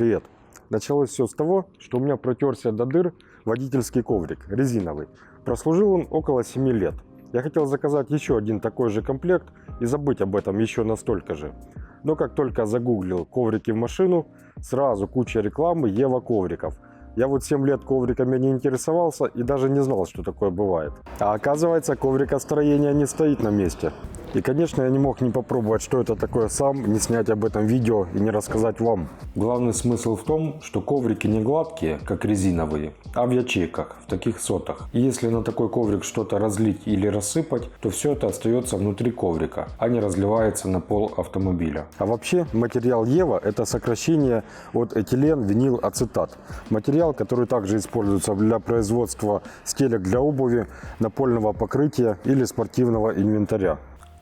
Привет! Началось все с того, что у меня протерся до дыр водительский коврик, резиновый. Прослужил он около 7 лет. Я хотел заказать еще один такой же комплект и забыть об этом еще настолько же. Но как только загуглил коврики в машину, сразу куча рекламы Ева ковриков. Я вот 7 лет ковриками не интересовался и даже не знал, что такое бывает. А оказывается, коврикостроение не стоит на месте. И, конечно, я не мог не попробовать, что это такое сам, не снять об этом видео и не рассказать вам. Главный смысл в том, что коврики не гладкие, как резиновые, а в ячейках, в таких сотах. И если на такой коврик что-то разлить или рассыпать, то все это остается внутри коврика, а не разливается на пол автомобиля. А вообще, материал Ева – это сокращение от этилен-винил-ацетат. Материал, который также используется для производства стелек для обуви, напольного покрытия или спортивного инвентаря.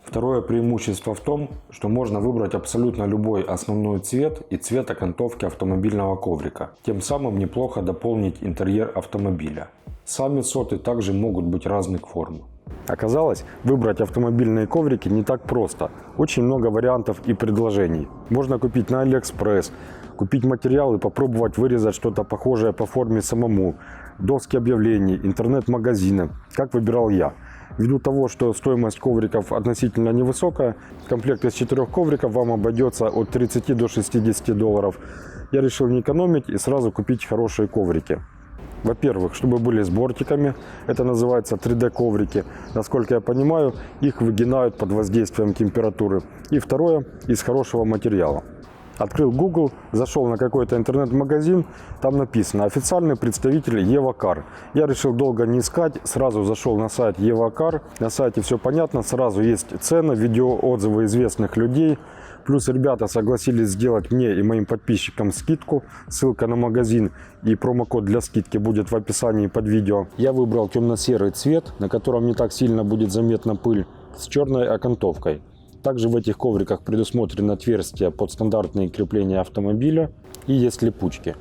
Второе преимущество в том, что можно выбрать абсолютно любой основной цвет и цвет окантовки автомобильного коврика. Тем самым неплохо дополнить интерьер автомобиля. Сами соты также могут быть разных форм. Оказалось, выбрать автомобильные коврики не так просто. Очень много вариантов и предложений. Можно купить на AliExpress, купить материал и попробовать вырезать что-то похожее по форме самому. Доски объявлений, интернет-магазины. Как выбирал я. Ввиду того, что стоимость ковриков относительно невысокая, комплект из 4 ковриков вам обойдется от 30 до 60 долларов. Я решил не экономить и сразу купить хорошие коврики. Во-первых, чтобы были с бортиками, это называется 3D коврики. Насколько я понимаю, их выгинают под воздействием температуры. И второе, из хорошего материала. Открыл Google, зашел на какой-то интернет-магазин, там написано «Официальный представитель Евакар». Я решил долго не искать, сразу зашел на сайт Евакар. На сайте все понятно, сразу есть цены, видеоотзывы известных людей. Плюс ребята согласились сделать мне и моим подписчикам скидку. Ссылка на магазин и промокод для скидки будет в описании под видео. Я выбрал темно-серый цвет, на котором не так сильно будет заметна пыль, с черной окантовкой. Также в этих ковриках предусмотрены отверстия под стандартные крепления автомобиля и есть липучки.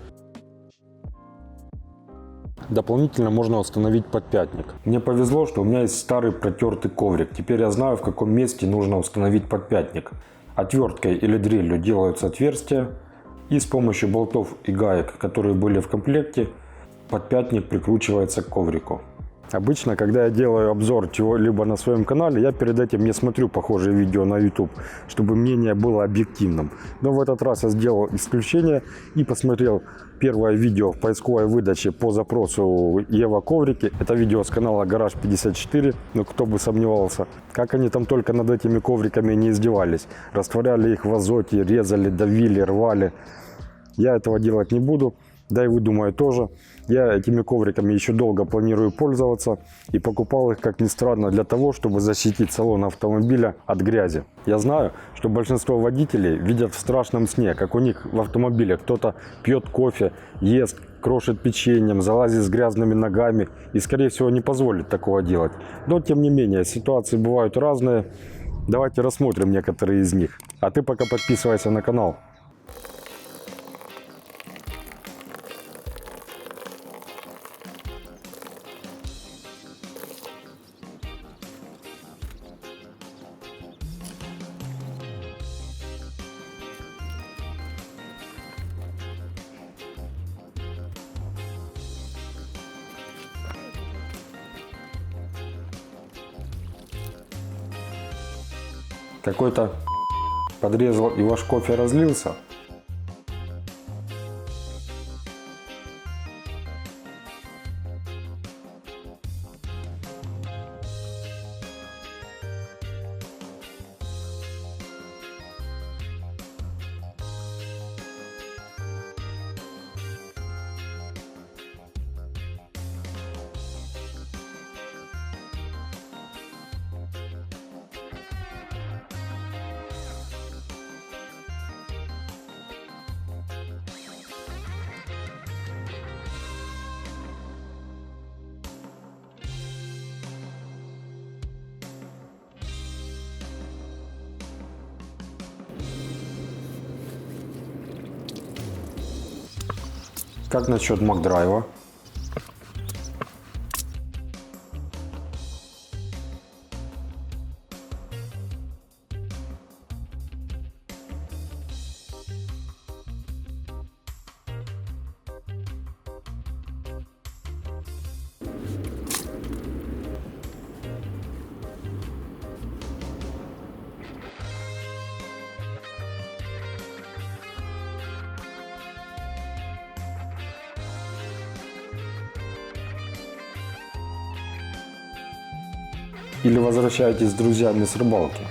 Дополнительно можно установить подпятник. Мне повезло, что у меня есть старый протертый коврик. Теперь я знаю, в каком месте нужно установить подпятник. Отверткой или дрелью делаются отверстия, и с помощью болтов и гаек, которые были в комплекте, подпятник прикручивается к коврику. Обычно, когда я делаю обзор чего-либо на своем канале, я перед этим не смотрю похожие видео на YouTube, чтобы мнение было объективным. Но в этот раз я сделал исключение и посмотрел первое видео в поисковой выдаче по запросу Ева коврики. Это видео с канала Гараж 54, но кто бы сомневался. Как они там только над этими ковриками не издевались. Растворяли их в азоте, резали, давили, рвали. Я этого делать не буду. Да и вы, думаю, тоже. Я этими ковриками еще долго планирую пользоваться и покупал их, как ни странно, для того, чтобы защитить салон автомобиля от грязи. Я знаю, что большинство водителей видят в страшном сне, как у них в автомобиле кто-то пьет кофе, ест, крошит печеньем, залазит с грязными ногами и, скорее всего, не позволит такого делать. Но, тем не менее, ситуации бывают разные. Давайте рассмотрим некоторые из них. А ты пока подписывайся на канал. Какой-то подрезал и ваш кофе разлился. Как насчет Макдрайва? или возвращаетесь с друзьями с рыбалки?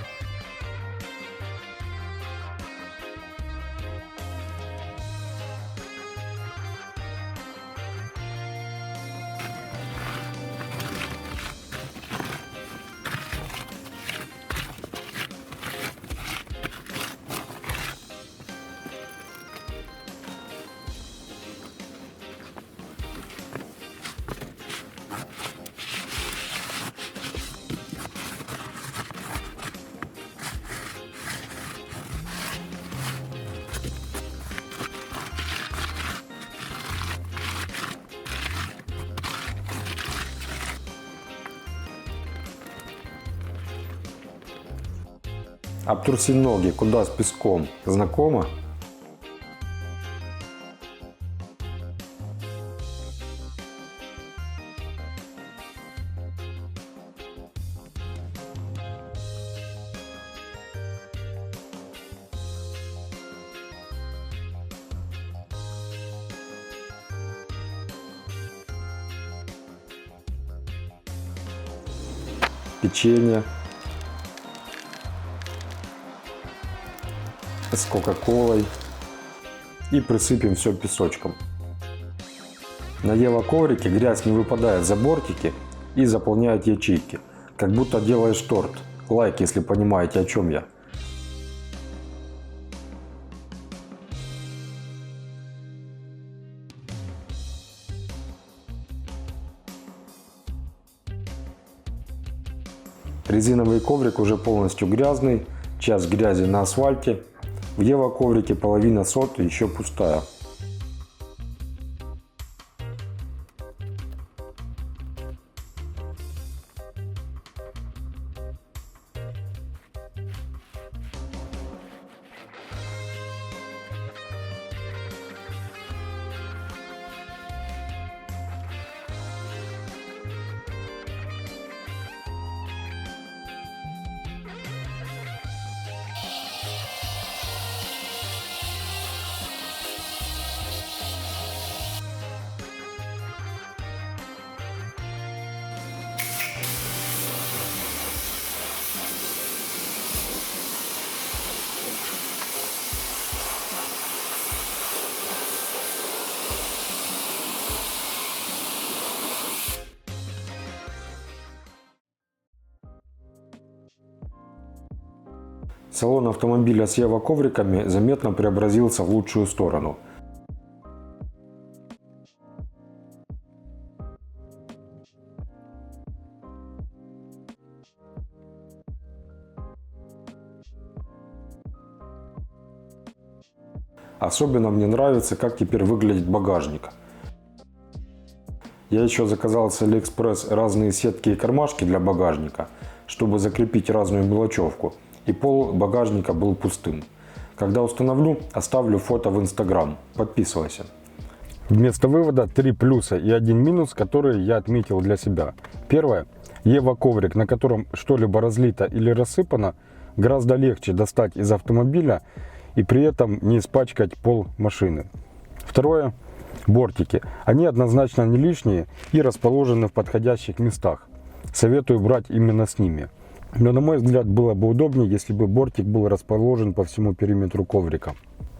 Обтруси ноги, куда с песком? Знакомо? Печенье с кока-колой и присыпем все песочком. На Ева-коврике грязь не выпадает за бортики и заполняет ячейки, как будто делаешь торт. Лайк, если понимаете, о чем я. Резиновый коврик уже полностью грязный, часть грязи на асфальте. В Ева-коврике половина соты еще пустая. Салон автомобиля с Ева-ковриками заметно преобразился в лучшую сторону. Особенно мне нравится, как теперь выглядит багажник. Я еще заказал с AliExpress разные сетки и кармашки для багажника, чтобы закрепить разную мелочевку. И пол багажника был пустым. Когда установлю, оставлю фото в Instagram. Подписывайся. Вместо вывода 3 плюса и 1 минус, которые я отметил для себя. Первое. Ева-коврик, на котором что-либо разлито или рассыпано, гораздо легче достать из автомобиля и при этом не испачкать пол машины. Второе. Бортики. Они однозначно не лишние и расположены в подходящих местах. Советую брать именно с ними. Но, на мой взгляд, было бы удобнее, если бы бортик был расположен по всему периметру коврика.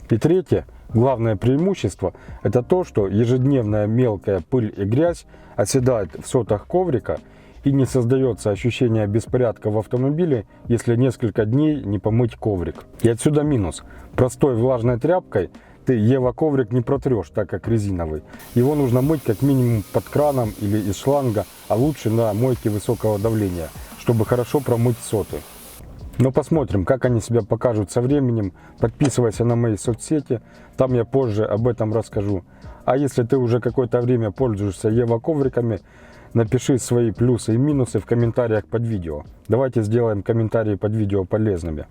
И третье, главное преимущество, это то, что ежедневная мелкая пыль и грязь оседает в сотах коврика и не создается ощущение беспорядка в автомобиле, если несколько дней не помыть коврик. И отсюда минус. Простой влажной тряпкой ты Ева-коврик не протрешь, так как резиновый. Его нужно мыть как минимум под краном или из шланга, а лучше на мойке высокого давления, чтобы хорошо промыть соты. Но посмотрим, как они себя покажут со временем. Подписывайся на мои соцсети, там я позже об этом расскажу. А если ты уже какое-то время пользуешься Ева-ковриками, напиши свои плюсы и минусы в комментариях под видео. Давайте сделаем комментарии под видео полезными.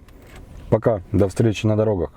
Пока, до встречи на дорогах.